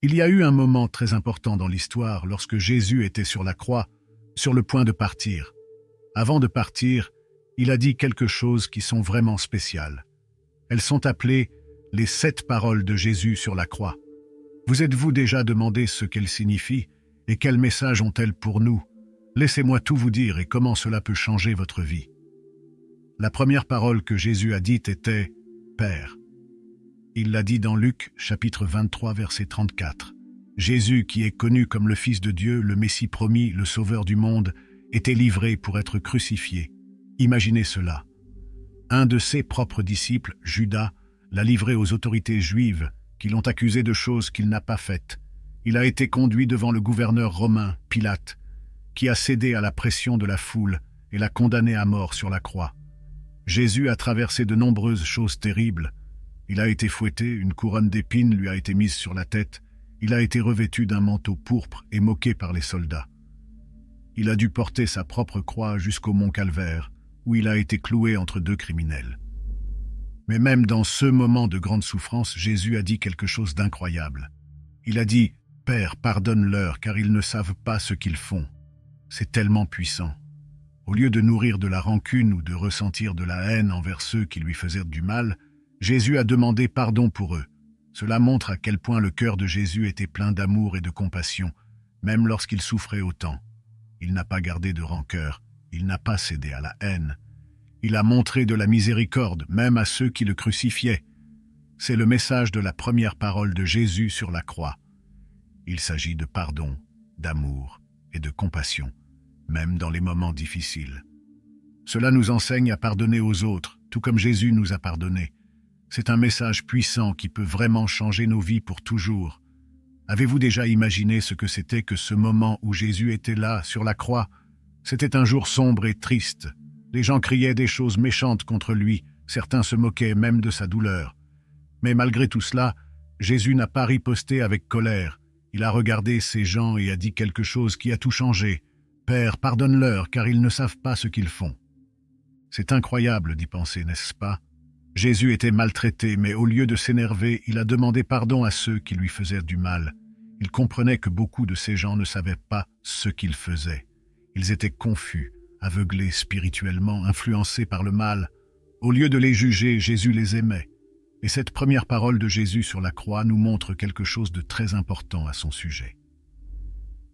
Il y a eu un moment très important dans l'histoire lorsque Jésus était sur la croix, sur le point de partir. Avant de partir, il a dit quelque chose qui sont vraiment spéciales. Elles sont appelées les 7 paroles de Jésus sur la croix. Vous êtes-vous déjà demandé ce qu'elles signifient et quel message ont-elles pour nous? Laissez-moi tout vous dire et comment cela peut changer votre vie. La première parole que Jésus a dite était « Père ». Il l'a dit dans Luc, chapitre 23, verset 34. Jésus, qui est connu comme le Fils de Dieu, le Messie promis, le Sauveur du monde, était livré pour être crucifié. Imaginez cela. Un de ses propres disciples, Judas, l'a livré aux autorités juives qui l'ont accusé de choses qu'il n'a pas faites. Il a été conduit devant le gouverneur romain, Pilate, qui a cédé à la pression de la foule et l'a condamné à mort sur la croix. Jésus a traversé de nombreuses choses terribles. Il a été fouetté, une couronne d'épines lui a été mise sur la tête, il a été revêtu d'un manteau pourpre et moqué par les soldats. Il a dû porter sa propre croix jusqu'au mont Calvaire, où il a été cloué entre 2 criminels. Mais même dans ce moment de grande souffrance, Jésus a dit quelque chose d'incroyable. Il a dit « Père, pardonne-leur, car ils ne savent pas ce qu'ils font ». C'est tellement puissant. Au lieu de nourrir de la rancune ou de ressentir de la haine envers ceux qui lui faisaient du mal, Jésus a demandé pardon pour eux. Cela montre à quel point le cœur de Jésus était plein d'amour et de compassion, même lorsqu'il souffrait autant. Il n'a pas gardé de rancœur, il n'a pas cédé à la haine. Il a montré de la miséricorde, même à ceux qui le crucifiaient. C'est le message de la première parole de Jésus sur la croix. Il s'agit de pardon, d'amour et de compassion, même dans les moments difficiles. Cela nous enseigne à pardonner aux autres, tout comme Jésus nous a pardonné. C'est un message puissant qui peut vraiment changer nos vies pour toujours. Avez-vous déjà imaginé ce que c'était que ce moment où Jésus était là, sur la croix? C'était un jour sombre et triste. Les gens criaient des choses méchantes contre lui, certains se moquaient même de sa douleur. Mais malgré tout cela, Jésus n'a pas riposté avec colère. Il a regardé ces gens et a dit quelque chose qui a tout changé. « Père, pardonne-leur, car ils ne savent pas ce qu'ils font. » C'est incroyable d'y penser, n'est-ce pas? Jésus était maltraité, mais au lieu de s'énerver, il a demandé pardon à ceux qui lui faisaient du mal. Il comprenait que beaucoup de ces gens ne savaient pas ce qu'ils faisaient. Ils étaient confus, aveuglés spirituellement, influencés par le mal. Au lieu de les juger, Jésus les aimait. Et cette première parole de Jésus sur la croix nous montre quelque chose de très important à son sujet.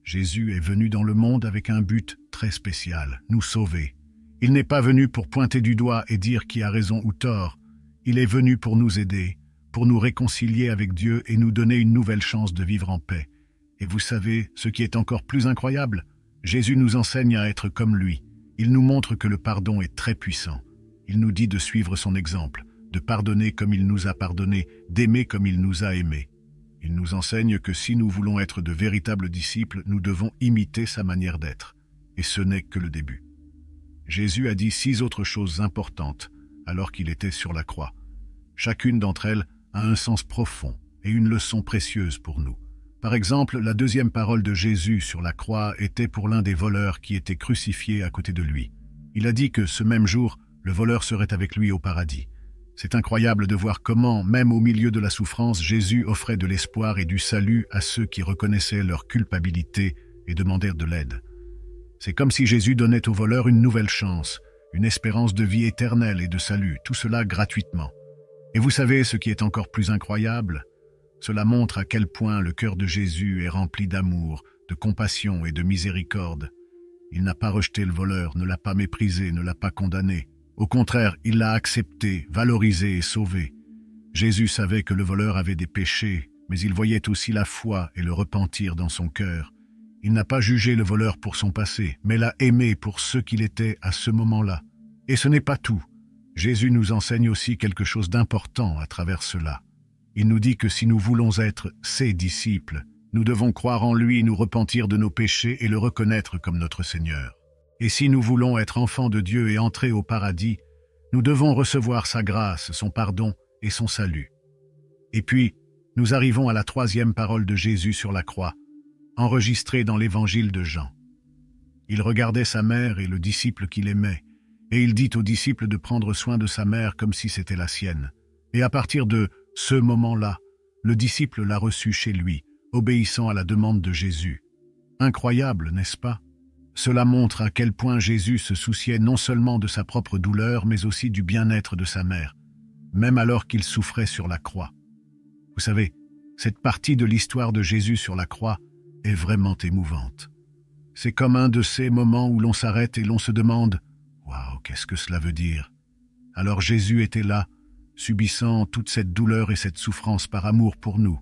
Jésus est venu dans le monde avec un but très spécial, nous sauver. Il n'est pas venu pour pointer du doigt et dire qui a raison ou tort. Il est venu pour nous aider, pour nous réconcilier avec Dieu et nous donner une nouvelle chance de vivre en paix. Et vous savez, ce qui est encore plus incroyable, Jésus nous enseigne à être comme lui. Il nous montre que le pardon est très puissant. Il nous dit de suivre son exemple, de pardonner comme il nous a pardonné, d'aimer comme il nous a aimés. Il nous enseigne que si nous voulons être de véritables disciples, nous devons imiter sa manière d'être. Et ce n'est que le début. Jésus a dit 6 autres choses importantes alors qu'il était sur la croix. Chacune d'entre elles a un sens profond et une leçon précieuse pour nous. Par exemple, la deuxième parole de Jésus sur la croix était pour l'un des voleurs qui était crucifié à côté de lui. Il a dit que ce même jour, le voleur serait avec lui au paradis. C'est incroyable de voir comment, même au milieu de la souffrance, Jésus offrait de l'espoir et du salut à ceux qui reconnaissaient leur culpabilité et demandèrent de l'aide. C'est comme si Jésus donnait aux voleurs une nouvelle chance, une espérance de vie éternelle et de salut, tout cela gratuitement. Et vous savez ce qui est encore plus incroyable? Cela montre à quel point le cœur de Jésus est rempli d'amour, de compassion et de miséricorde. Il n'a pas rejeté le voleur, ne l'a pas méprisé, ne l'a pas condamné. Au contraire, il l'a accepté, valorisé et sauvé. Jésus savait que le voleur avait des péchés, mais il voyait aussi la foi et le repentir dans son cœur. Il n'a pas jugé le voleur pour son passé, mais l'a aimé pour ce qu'il était à ce moment-là. Et ce n'est pas tout. Jésus nous enseigne aussi quelque chose d'important à travers cela. Il nous dit que si nous voulons être ses disciples, nous devons croire en lui, nous repentir de nos péchés et le reconnaître comme notre Seigneur. Et si nous voulons être enfants de Dieu et entrer au paradis, nous devons recevoir sa grâce, son pardon et son salut. Et puis, nous arrivons à la troisième parole de Jésus sur la croix, enregistrée dans l'évangile de Jean. Il regardait sa mère et le disciple qu'il aimait, et il dit au disciple de prendre soin de sa mère comme si c'était la sienne. Et à partir de ce moment-là, le disciple l'a reçu chez lui, obéissant à la demande de Jésus. Incroyable, n'est-ce pas? Cela montre à quel point Jésus se souciait non seulement de sa propre douleur, mais aussi du bien-être de sa mère, même alors qu'il souffrait sur la croix. Vous savez, cette partie de l'histoire de Jésus sur la croix est vraiment émouvante. C'est comme un de ces moments où l'on s'arrête et l'on se demande « Waouh, qu'est-ce que cela veut dire ?» Alors Jésus était là, subissant toute cette douleur et cette souffrance par amour pour nous.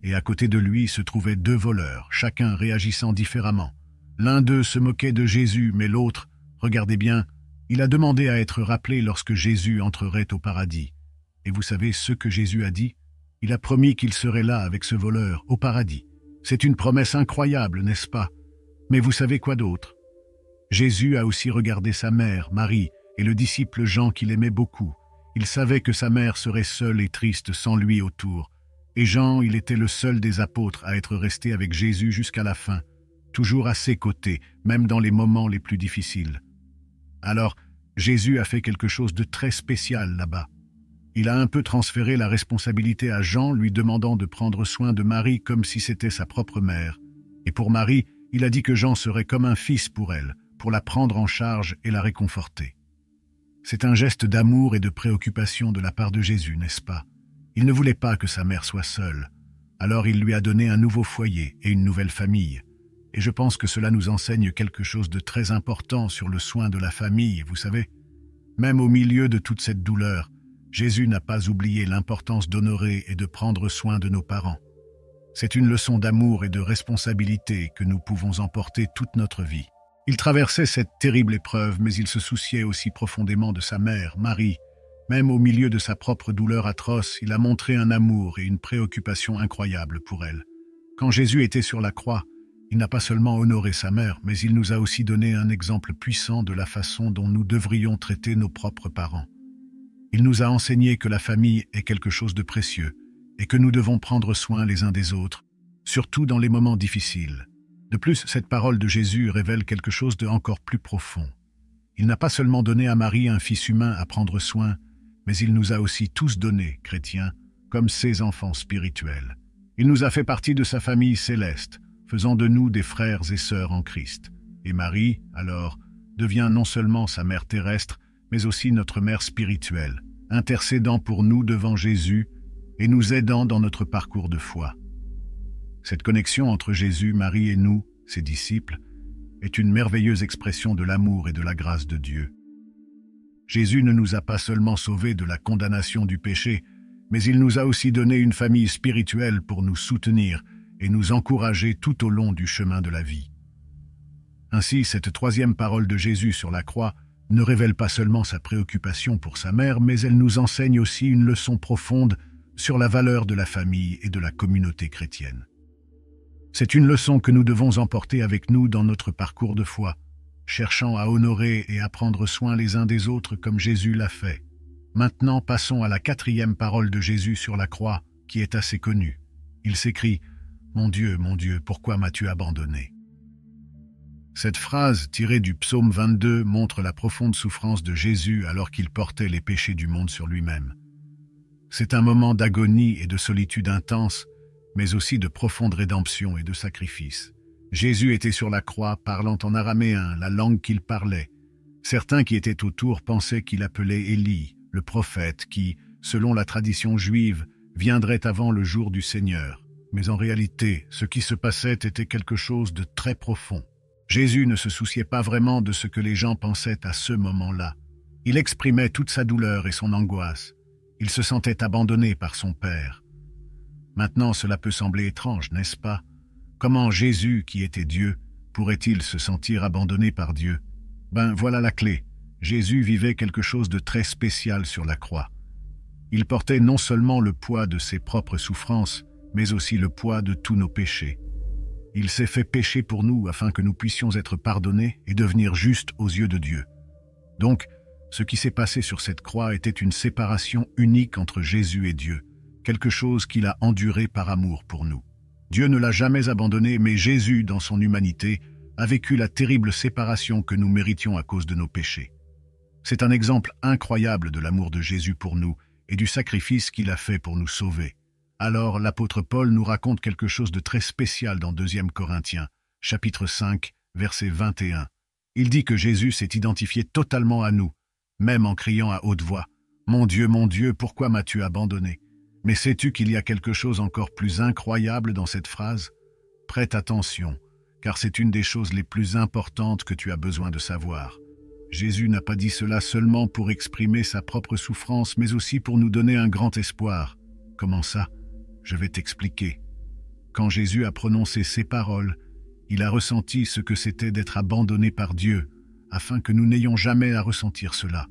Et à côté de lui se trouvaient deux voleurs, chacun réagissant différemment. L'un d'eux se moquait de Jésus, mais l'autre, regardez bien, il a demandé à être rappelé lorsque Jésus entrerait au paradis. Et vous savez ce que Jésus a dit? Il a promis qu'il serait là avec ce voleur, au paradis. C'est une promesse incroyable, n'est-ce pas? Mais vous savez quoi d'autre? Jésus a aussi regardé sa mère, Marie, et le disciple Jean qu'il aimait beaucoup. Il savait que sa mère serait seule et triste sans lui autour. Et Jean, il était le seul des apôtres à être resté avec Jésus jusqu'à la fin, toujours à ses côtés, même dans les moments les plus difficiles. Alors, Jésus a fait quelque chose de très spécial là-bas. Il a un peu transféré la responsabilité à Jean, lui demandant de prendre soin de Marie comme si c'était sa propre mère. Et pour Marie, il a dit que Jean serait comme un fils pour elle, pour la prendre en charge et la réconforter. C'est un geste d'amour et de préoccupation de la part de Jésus, n'est-ce pas? Il ne voulait pas que sa mère soit seule. Alors il lui a donné un nouveau foyer et une nouvelle famille. Et je pense que cela nous enseigne quelque chose de très important sur le soin de la famille, vous savez. Même au milieu de toute cette douleur, Jésus n'a pas oublié l'importance d'honorer et de prendre soin de nos parents. C'est une leçon d'amour et de responsabilité que nous pouvons emporter toute notre vie. Il traversait cette terrible épreuve, mais il se souciait aussi profondément de sa mère, Marie. Même au milieu de sa propre douleur atroce, il a montré un amour et une préoccupation incroyables pour elle. Quand Jésus était sur la croix, il n'a pas seulement honoré sa mère, mais il nous a aussi donné un exemple puissant de la façon dont nous devrions traiter nos propres parents. Il nous a enseigné que la famille est quelque chose de précieux et que nous devons prendre soin les uns des autres, surtout dans les moments difficiles. De plus, cette parole de Jésus révèle quelque chose de encore plus profond. Il n'a pas seulement donné à Marie un fils humain à prendre soin, mais il nous a aussi tous donné, chrétiens, comme ses enfants spirituels. Il nous a fait partie de sa famille céleste, faisant de nous des frères et sœurs en Christ. Et Marie, alors, devient non seulement sa mère terrestre, mais aussi notre mère spirituelle, intercédant pour nous devant Jésus et nous aidant dans notre parcours de foi. Cette connexion entre Jésus, Marie et nous, ses disciples, est une merveilleuse expression de l'amour et de la grâce de Dieu. Jésus ne nous a pas seulement sauvés de la condamnation du péché, mais il nous a aussi donné une famille spirituelle pour nous soutenir et nous encourager tout au long du chemin de la vie. Ainsi, cette troisième parole de Jésus sur la croix ne révèle pas seulement sa préoccupation pour sa mère, mais elle nous enseigne aussi une leçon profonde sur la valeur de la famille et de la communauté chrétienne. C'est une leçon que nous devons emporter avec nous dans notre parcours de foi, cherchant à honorer et à prendre soin les uns des autres comme Jésus l'a fait. Maintenant, passons à la quatrième parole de Jésus sur la croix, qui est assez connue. Il s'écrie « Mon Dieu, pourquoi m'as-tu abandonné ?» Cette phrase, tirée du psaume 22, montre la profonde souffrance de Jésus alors qu'il portait les péchés du monde sur lui-même. C'est un moment d'agonie et de solitude intense, mais aussi de profonde rédemption et de sacrifice. Jésus était sur la croix, parlant en araméen, la langue qu'il parlait. Certains qui étaient autour pensaient qu'il appelait Élie, le prophète qui, selon la tradition juive, viendrait avant le jour du Seigneur. Mais en réalité, ce qui se passait était quelque chose de très profond. Jésus ne se souciait pas vraiment de ce que les gens pensaient à ce moment-là. Il exprimait toute sa douleur et son angoisse. Il se sentait abandonné par son Père. Maintenant, cela peut sembler étrange, n'est-ce pas? Comment Jésus, qui était Dieu, pourrait-il se sentir abandonné par Dieu? Voilà la clé. Jésus vivait quelque chose de très spécial sur la croix. Il portait non seulement le poids de ses propres souffrances, mais aussi le poids de tous nos péchés. Il s'est fait pécher pour nous afin que nous puissions être pardonnés et devenir justes aux yeux de Dieu. Donc, ce qui s'est passé sur cette croix était une séparation unique entre Jésus et Dieu, quelque chose qu'il a enduré par amour pour nous. Dieu ne l'a jamais abandonné, mais Jésus, dans son humanité, a vécu la terrible séparation que nous méritions à cause de nos péchés. C'est un exemple incroyable de l'amour de Jésus pour nous et du sacrifice qu'il a fait pour nous sauver. Alors l'apôtre Paul nous raconte quelque chose de très spécial dans 2 Corinthiens, chapitre 5, verset 21. Il dit que Jésus s'est identifié totalement à nous, même en criant à haute voix « Mon Dieu, pourquoi m'as-tu abandonné ?» Mais sais-tu qu'il y a quelque chose encore plus incroyable dans cette phrase? Prête attention, car c'est une des choses les plus importantes que tu as besoin de savoir. Jésus n'a pas dit cela seulement pour exprimer sa propre souffrance, mais aussi pour nous donner un grand espoir. Comment ça? Je vais t'expliquer. Quand Jésus a prononcé ces paroles, il a ressenti ce que c'était d'être abandonné par Dieu, afin que nous n'ayons jamais à ressentir cela.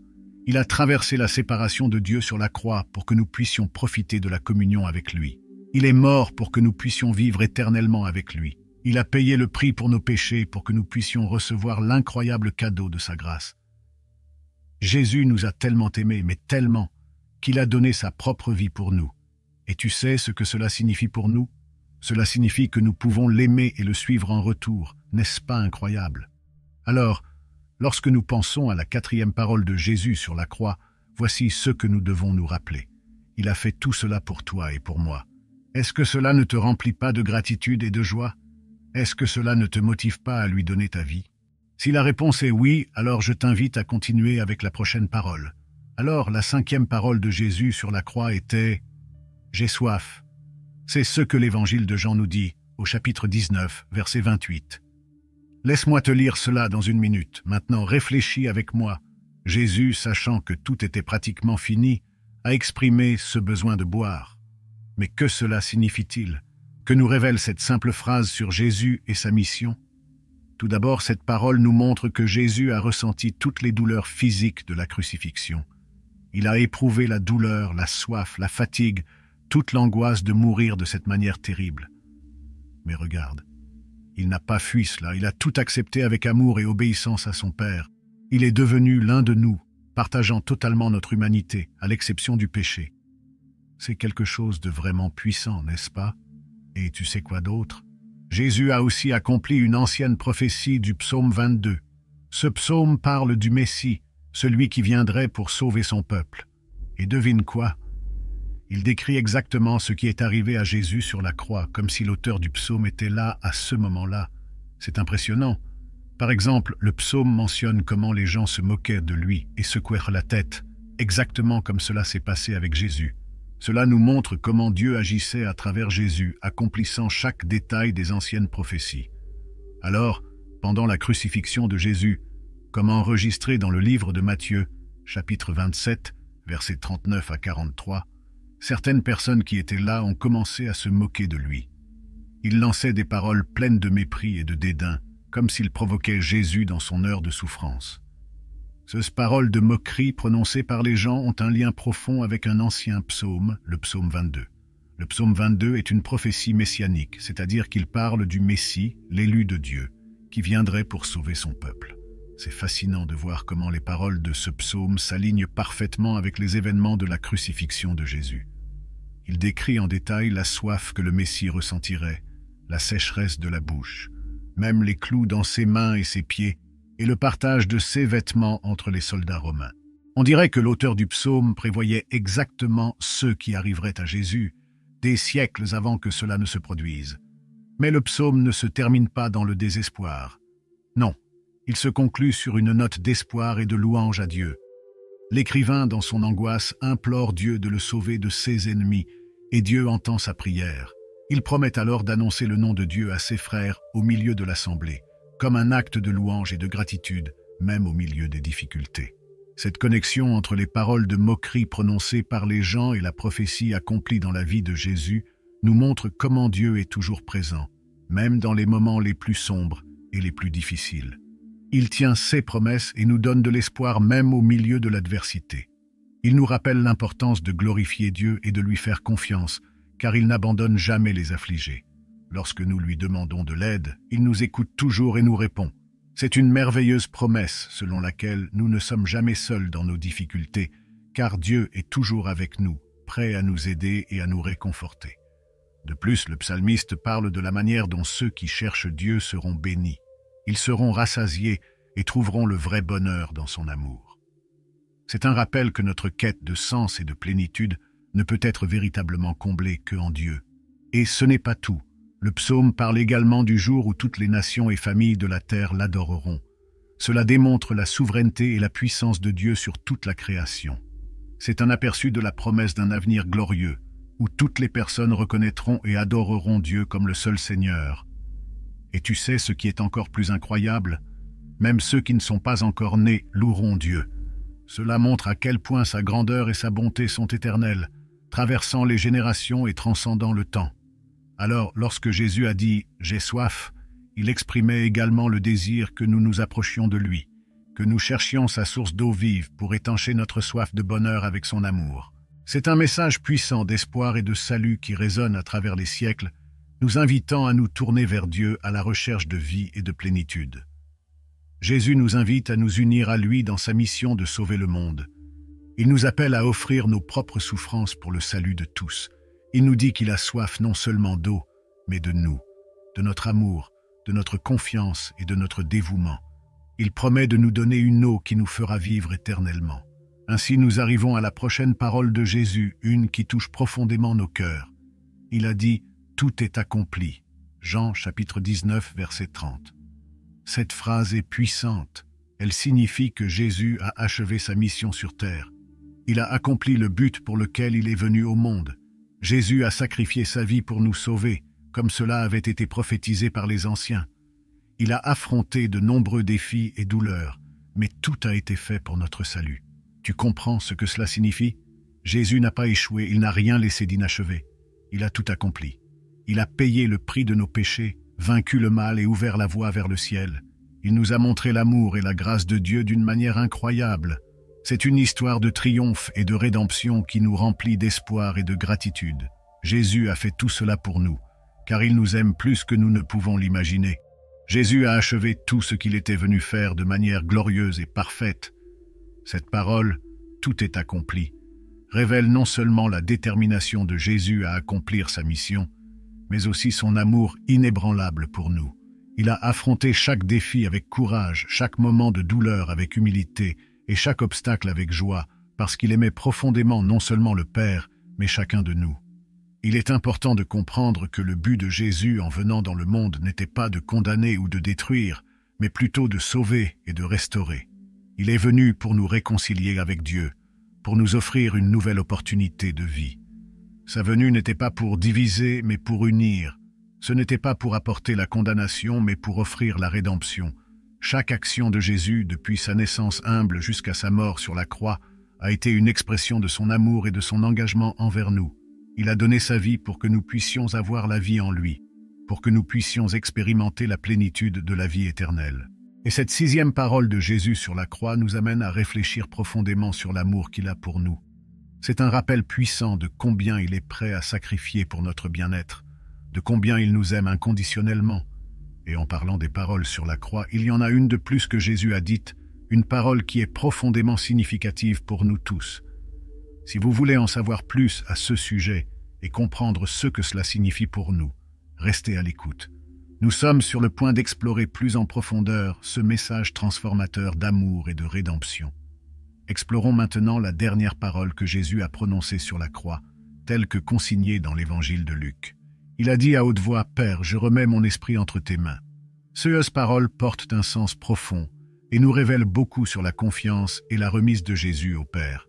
Il a traversé la séparation de Dieu sur la croix pour que nous puissions profiter de la communion avec lui. Il est mort pour que nous puissions vivre éternellement avec lui. Il a payé le prix pour nos péchés pour que nous puissions recevoir l'incroyable cadeau de sa grâce. Jésus nous a tellement aimés, mais tellement, qu'il a donné sa propre vie pour nous. Et tu sais ce que cela signifie pour nous? Cela signifie que nous pouvons l'aimer et le suivre en retour. N'est-ce pas incroyable? Alors, lorsque nous pensons à la 4e parole de Jésus sur la croix, voici ce que nous devons nous rappeler. Il a fait tout cela pour toi et pour moi. Est-ce que cela ne te remplit pas de gratitude et de joie? Est-ce que cela ne te motive pas à lui donner ta vie? Si la réponse est oui, alors je t'invite à continuer avec la prochaine parole. Alors, la 5e parole de Jésus sur la croix était « J'ai soif ». C'est ce que l'évangile de Jean nous dit, au chapitre 19, verset 28. Laisse-moi te lire cela dans 1 minute. Maintenant, réfléchis avec moi. Jésus, sachant que tout était pratiquement fini, a exprimé ce besoin de boire. Mais que cela signifie-t-il? Que nous révèle cette simple phrase sur Jésus et sa mission? Tout d'abord, cette parole nous montre que Jésus a ressenti toutes les douleurs physiques de la crucifixion. Il a éprouvé la douleur, la soif, la fatigue, toute l'angoisse de mourir de cette manière terrible. Mais regarde, il n'a pas fui cela, il a tout accepté avec amour et obéissance à son Père. Il est devenu l'un de nous, partageant totalement notre humanité, à l'exception du péché. C'est quelque chose de vraiment puissant, n'est-ce pas? Et tu sais quoi d'autre? Jésus a aussi accompli une ancienne prophétie du psaume 22. Ce psaume parle du Messie, celui qui viendrait pour sauver son peuple. Et devine quoi? Il décrit exactement ce qui est arrivé à Jésus sur la croix, comme si l'auteur du psaume était là à ce moment-là. C'est impressionnant. Par exemple, le psaume mentionne comment les gens se moquaient de lui et secouèrent la tête, exactement comme cela s'est passé avec Jésus. Cela nous montre comment Dieu agissait à travers Jésus, accomplissant chaque détail des anciennes prophéties. Alors, pendant la crucifixion de Jésus, comme enregistré dans le livre de Matthieu, chapitre 27, versets 39 à 43, certaines personnes qui étaient là ont commencé à se moquer de lui. Ils lançaient des paroles pleines de mépris et de dédain, comme s'ils provoquaient Jésus dans son heure de souffrance. Ces paroles de moquerie prononcées par les gens ont un lien profond avec un ancien psaume, le psaume 22. Le psaume 22 est une prophétie messianique, c'est-à-dire qu'il parle du Messie, l'élu de Dieu, qui viendrait pour sauver son peuple. C'est fascinant de voir comment les paroles de ce psaume s'alignent parfaitement avec les événements de la crucifixion de Jésus. Il décrit en détail la soif que le Messie ressentirait, la sécheresse de la bouche, même les clous dans ses mains et ses pieds, et le partage de ses vêtements entre les soldats romains. On dirait que l'auteur du psaume prévoyait exactement ce qui arriverait à Jésus, des siècles avant que cela ne se produise. Mais le psaume ne se termine pas dans le désespoir. Non. Il se conclut sur une note d'espoir et de louange à Dieu. L'écrivain, dans son angoisse, implore Dieu de le sauver de ses ennemis, et Dieu entend sa prière. Il promet alors d'annoncer le nom de Dieu à ses frères au milieu de l'assemblée, comme un acte de louange et de gratitude, même au milieu des difficultés. Cette connexion entre les paroles de moquerie prononcées par les gens et la prophétie accomplie dans la vie de Jésus nous montre comment Dieu est toujours présent, même dans les moments les plus sombres et les plus difficiles. Il tient ses promesses et nous donne de l'espoir même au milieu de l'adversité. Il nous rappelle l'importance de glorifier Dieu et de lui faire confiance, car il n'abandonne jamais les affligés. Lorsque nous lui demandons de l'aide, il nous écoute toujours et nous répond. C'est une merveilleuse promesse selon laquelle nous ne sommes jamais seuls dans nos difficultés, car Dieu est toujours avec nous, prêt à nous aider et à nous réconforter. De plus, le psalmiste parle de la manière dont ceux qui cherchent Dieu seront bénis. Ils seront rassasiés et trouveront le vrai bonheur dans son amour. C'est un rappel que notre quête de sens et de plénitude ne peut être véritablement comblé que en Dieu. Et ce n'est pas tout. Le psaume parle également du jour où toutes les nations et familles de la terre l'adoreront. Cela démontre la souveraineté et la puissance de Dieu sur toute la création. C'est un aperçu de la promesse d'un avenir glorieux, où toutes les personnes reconnaîtront et adoreront Dieu comme le seul Seigneur. Et tu sais ce qui est encore plus incroyable? Même ceux qui ne sont pas encore nés loueront Dieu. Cela montre à quel point sa grandeur et sa bonté sont éternelles, traversant les générations et transcendant le temps. Alors, lorsque Jésus a dit « J'ai soif », il exprimait également le désir que nous nous approchions de lui, que nous cherchions sa source d'eau vive pour étancher notre soif de bonheur avec son amour. C'est un message puissant d'espoir et de salut qui résonne à travers les siècles, nous invitant à nous tourner vers Dieu à la recherche de vie et de plénitude. Jésus nous invite à nous unir à lui dans sa mission de sauver le monde. Il nous appelle à offrir nos propres souffrances pour le salut de tous. Il nous dit qu'il a soif non seulement d'eau, mais de nous, de notre amour, de notre confiance et de notre dévouement. Il promet de nous donner une eau qui nous fera vivre éternellement. Ainsi nous arrivons à la prochaine parole de Jésus, une qui touche profondément nos cœurs. Il a dit « Tout est accompli ». Jean chapitre 19, verset 30. Cette phrase est puissante. Elle signifie que Jésus a achevé sa mission sur terre. Il a accompli le but pour lequel il est venu au monde. Jésus a sacrifié sa vie pour nous sauver, comme cela avait été prophétisé par les anciens. Il a affronté de nombreux défis et douleurs, mais tout a été fait pour notre salut. Tu comprends ce que cela signifie? Jésus n'a pas échoué, il n'a rien laissé d'inachevé. Il a tout accompli. Il a payé le prix de nos péchés, vaincu le mal et ouvert la voie vers le ciel. Il nous a montré l'amour et la grâce de Dieu d'une manière incroyable. C'est une histoire de triomphe et de rédemption qui nous remplit d'espoir et de gratitude. Jésus a fait tout cela pour nous, car il nous aime plus que nous ne pouvons l'imaginer. Jésus a achevé tout ce qu'il était venu faire de manière glorieuse et parfaite. Cette parole, « Tout est accompli », révèle non seulement la détermination de Jésus à accomplir sa mission, mais aussi son amour inébranlable pour nous. Il a affronté chaque défi avec courage, chaque moment de douleur avec humilité et chaque obstacle avec joie, parce qu'il aimait profondément non seulement le Père, mais chacun de nous. Il est important de comprendre que le but de Jésus en venant dans le monde n'était pas de condamner ou de détruire, mais plutôt de sauver et de restaurer. Il est venu pour nous réconcilier avec Dieu, pour nous offrir une nouvelle opportunité de vie. Sa venue n'était pas pour diviser, mais pour unir. Ce n'était pas pour apporter la condamnation, mais pour offrir la rédemption. Chaque action de Jésus, depuis sa naissance humble jusqu'à sa mort sur la croix, a été une expression de son amour et de son engagement envers nous. Il a donné sa vie pour que nous puissions avoir la vie en lui, pour que nous puissions expérimenter la plénitude de la vie éternelle. Et cette 6e parole de Jésus sur la croix nous amène à réfléchir profondément sur l'amour qu'il a pour nous. C'est un rappel puissant de combien il est prêt à sacrifier pour notre bien-être, de combien il nous aime inconditionnellement. Et en parlant des paroles sur la croix, il y en a une de plus que Jésus a dite, une parole qui est profondément significative pour nous tous. Si vous voulez en savoir plus à ce sujet et comprendre ce que cela signifie pour nous, restez à l'écoute. Nous sommes sur le point d'explorer plus en profondeur ce message transformateur d'amour et de rédemption. Explorons maintenant la dernière parole que Jésus a prononcée sur la croix, telle que consignée dans l'évangile de Luc. Il a dit à haute voix, « Père, je remets mon esprit entre tes mains ». Ces paroles portent un sens profond et nous révèlent beaucoup sur la confiance et la remise de Jésus au Père.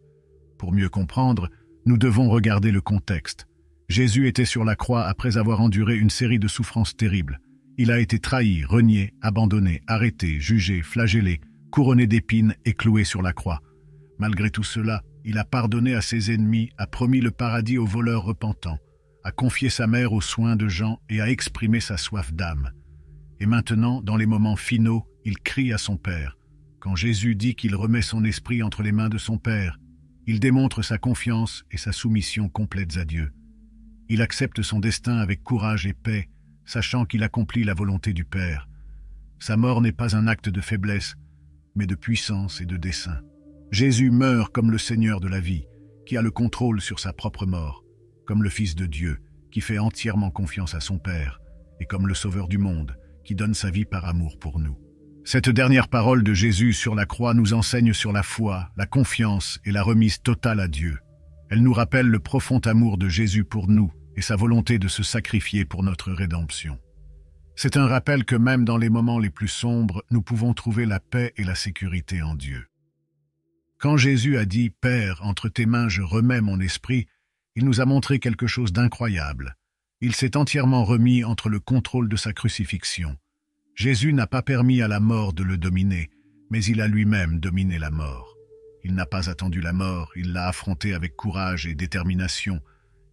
Pour mieux comprendre, nous devons regarder le contexte. Jésus était sur la croix après avoir enduré une série de souffrances terribles. Il a été trahi, renié, abandonné, arrêté, jugé, flagellé, couronné d'épines et cloué sur la croix. Malgré tout cela, il a pardonné à ses ennemis, a promis le paradis aux voleurs repentants, a confié sa mère aux soins de Jean et a exprimé sa soif d'âme. Et maintenant, dans les moments finaux, il crie à son Père. Quand Jésus dit qu'il remet son esprit entre les mains de son Père, il démontre sa confiance et sa soumission complètes à Dieu. Il accepte son destin avec courage et paix, sachant qu'il accomplit la volonté du Père. Sa mort n'est pas un acte de faiblesse, mais de puissance et de dessein. Jésus meurt comme le Seigneur de la vie, qui a le contrôle sur sa propre mort, comme le Fils de Dieu, qui fait entièrement confiance à son Père, et comme le Sauveur du monde, qui donne sa vie par amour pour nous. Cette dernière parole de Jésus sur la croix nous enseigne sur la foi, la confiance et la remise totale à Dieu. Elle nous rappelle le profond amour de Jésus pour nous et sa volonté de se sacrifier pour notre rédemption. C'est un rappel que même dans les moments les plus sombres, nous pouvons trouver la paix et la sécurité en Dieu. Quand Jésus a dit « Père, entre tes mains je remets mon esprit », il nous a montré quelque chose d'incroyable. Il s'est entièrement remis entre le contrôle de sa crucifixion. Jésus n'a pas permis à la mort de le dominer, mais il a lui-même dominé la mort. Il n'a pas attendu la mort, il l'a affrontée avec courage et détermination.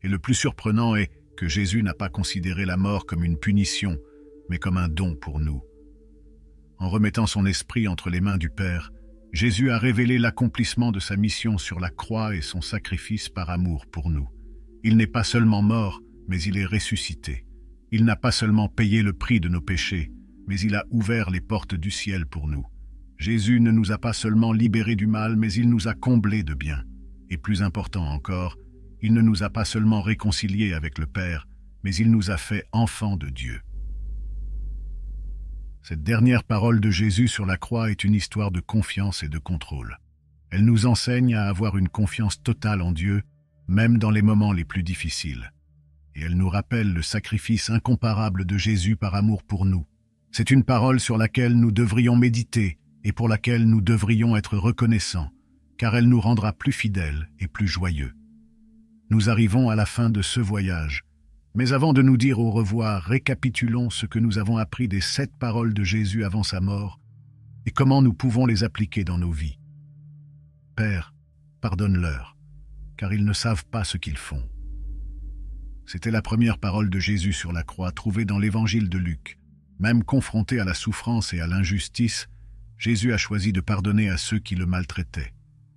Et le plus surprenant est que Jésus n'a pas considéré la mort comme une punition, mais comme un don pour nous. En remettant son esprit entre les mains du Père, Jésus a révélé l'accomplissement de sa mission sur la croix et son sacrifice par amour pour nous. Il n'est pas seulement mort, mais il est ressuscité. Il n'a pas seulement payé le prix de nos péchés, mais il a ouvert les portes du ciel pour nous. Jésus ne nous a pas seulement libérés du mal, mais il nous a comblés de bien. Et plus important encore, il ne nous a pas seulement réconciliés avec le Père, mais il nous a fait enfants de Dieu. Cette dernière parole de Jésus sur la croix est une histoire de confiance et de contrôle. Elle nous enseigne à avoir une confiance totale en Dieu, même dans les moments les plus difficiles. Et elle nous rappelle le sacrifice incomparable de Jésus par amour pour nous. C'est une parole sur laquelle nous devrions méditer et pour laquelle nous devrions être reconnaissants, car elle nous rendra plus fidèles et plus joyeux. Nous arrivons à la fin de ce voyage. Mais avant de nous dire au revoir, récapitulons ce que nous avons appris des 7 paroles de Jésus avant sa mort et comment nous pouvons les appliquer dans nos vies. Père, pardonne-leur, car ils ne savent pas ce qu'ils font. C'était la première parole de Jésus sur la croix trouvée dans l'évangile de Luc. Même confronté à la souffrance et à l'injustice, Jésus a choisi de pardonner à ceux qui le maltraitaient.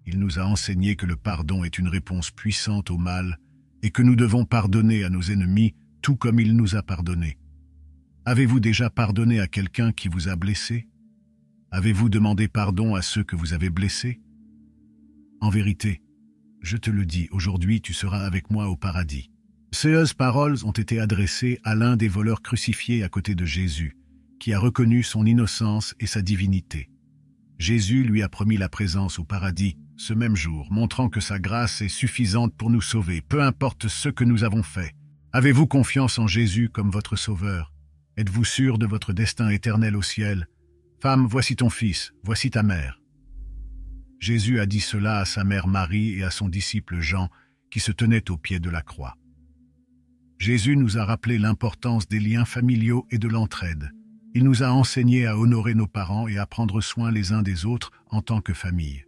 Il nous a enseigné que le pardon est une réponse puissante au mal et que nous devons pardonner à nos ennemis tout comme il nous a pardonné. Avez-vous déjà pardonné à quelqu'un qui vous a blessé? Avez-vous demandé pardon à ceux que vous avez blessés? En vérité, je te le dis, aujourd'hui tu seras avec moi au paradis. Ces paroles ont été adressées à l'un des voleurs crucifiés à côté de Jésus, qui a reconnu son innocence et sa divinité. Jésus lui a promis la présence au paradis ce même jour, montrant que sa grâce est suffisante pour nous sauver, peu importe ce que nous avons fait. Avez-vous confiance en Jésus comme votre sauveur? Êtes-vous sûr de votre destin éternel au ciel? Femme, voici ton fils, voici ta mère. Jésus a dit cela à sa mère Marie et à son disciple Jean, qui se tenaient au pied de la croix. Jésus nous a rappelé l'importance des liens familiaux et de l'entraide. Il nous a enseigné à honorer nos parents et à prendre soin les uns des autres en tant que famille.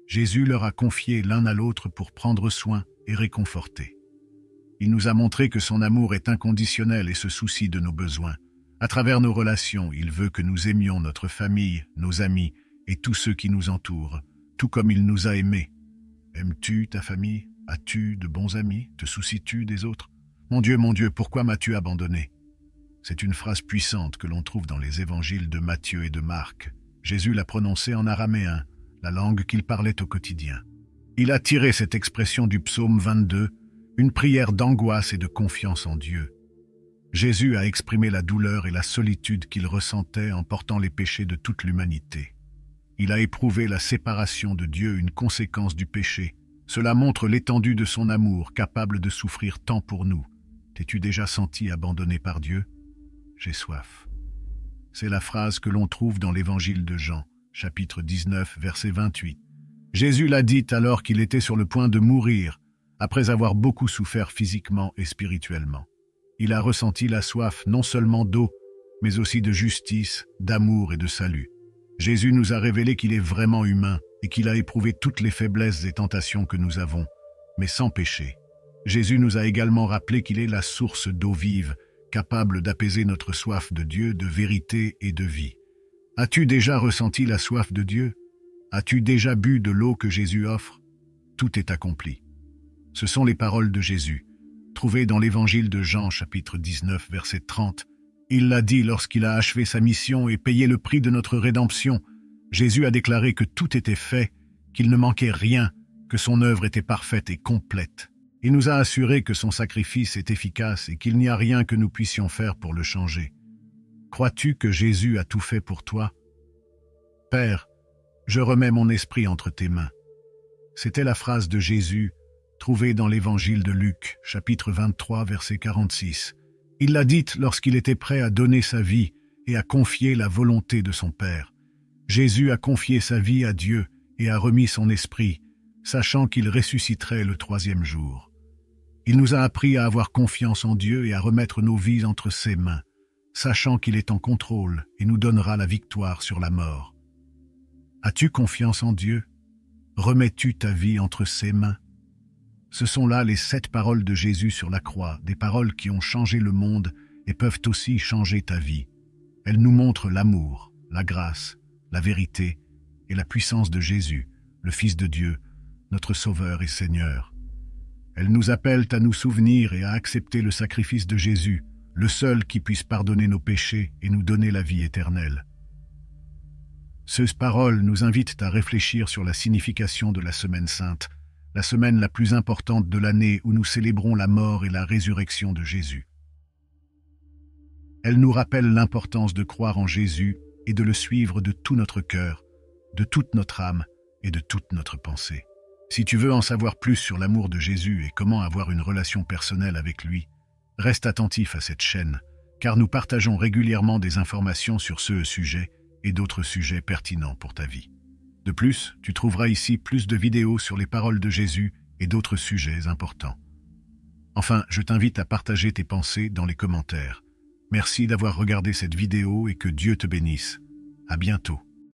Jésus leur a confié l'un à l'autre pour prendre soin et réconforter. Il nous a montré que son amour est inconditionnel et se soucie de nos besoins. À travers nos relations, il veut que nous aimions notre famille, nos amis et tous ceux qui nous entourent, tout comme il nous a aimés. Aimes-tu ta famille? As-tu de bons amis? Te soucies-tu des autres? Mon Dieu, pourquoi m'as-tu abandonné? C'est une phrase puissante que l'on trouve dans les évangiles de Matthieu et de Marc. Jésus l'a prononcée en araméen, la langue qu'il parlait au quotidien. Il a tiré cette expression du psaume 22, une prière d'angoisse et de confiance en Dieu. Jésus a exprimé la douleur et la solitude qu'il ressentait en portant les péchés de toute l'humanité. Il a éprouvé la séparation de Dieu, une conséquence du péché. Cela montre l'étendue de son amour, capable de souffrir tant pour nous. T'es-tu déjà senti abandonné par Dieu? J'ai soif. C'est la phrase que l'on trouve dans l'évangile de Jean, chapitre 19, verset 28. Jésus l'a dite alors qu'il était sur le point de mourir, après avoir beaucoup souffert physiquement et spirituellement. Il a ressenti la soif non seulement d'eau, mais aussi de justice, d'amour et de salut. Jésus nous a révélé qu'il est vraiment humain et qu'il a éprouvé toutes les faiblesses et tentations que nous avons, mais sans péché. Jésus nous a également rappelé qu'il est la source d'eau vive, capable d'apaiser notre soif de Dieu, de vérité et de vie. As-tu déjà ressenti la soif de Dieu? As-tu déjà bu de l'eau que Jésus offre? Tout est accompli. Ce sont les paroles de Jésus, trouvées dans l'évangile de Jean, chapitre 19, verset 30. Il l'a dit lorsqu'il a achevé sa mission et payé le prix de notre rédemption. Jésus a déclaré que tout était fait, qu'il ne manquait rien, que son œuvre était parfaite et complète. Il nous a assuré que son sacrifice est efficace et qu'il n'y a rien que nous puissions faire pour le changer. Crois-tu que Jésus a tout fait pour toi? Père, je remets mon esprit entre tes mains. C'était la phrase de Jésus trouvée dans l'évangile de Luc, chapitre 23, verset 46. Il l'a dite lorsqu'il était prêt à donner sa vie et à confier la volonté de son Père. Jésus a confié sa vie à Dieu et a remis son esprit, sachant qu'il ressusciterait le 3e jour. Il nous a appris à avoir confiance en Dieu et à remettre nos vies entre ses mains, sachant qu'il est en contrôle et nous donnera la victoire sur la mort. As-tu confiance en Dieu? Remets-tu ta vie entre ses mains? Ce sont là les 7 paroles de Jésus sur la croix, des paroles qui ont changé le monde et peuvent aussi changer ta vie. Elles nous montrent l'amour, la grâce, la vérité et la puissance de Jésus, le Fils de Dieu, notre Sauveur et Seigneur. Elles nous appellent à nous souvenir et à accepter le sacrifice de Jésus, le seul qui puisse pardonner nos péchés et nous donner la vie éternelle. Ces paroles nous invitent à réfléchir sur la signification de la Semaine Sainte, la semaine la plus importante de l'année où nous célébrons la mort et la résurrection de Jésus. Elles nous rappellent l'importance de croire en Jésus et de le suivre de tout notre cœur, de toute notre âme et de toute notre pensée. Si tu veux en savoir plus sur l'amour de Jésus et comment avoir une relation personnelle avec lui, reste attentif à cette chaîne, car nous partageons régulièrement des informations sur ce sujet et d'autres sujets pertinents pour ta vie. De plus, tu trouveras ici plus de vidéos sur les paroles de Jésus et d'autres sujets importants. Enfin, je t'invite à partager tes pensées dans les commentaires. Merci d'avoir regardé cette vidéo et que Dieu te bénisse. À bientôt.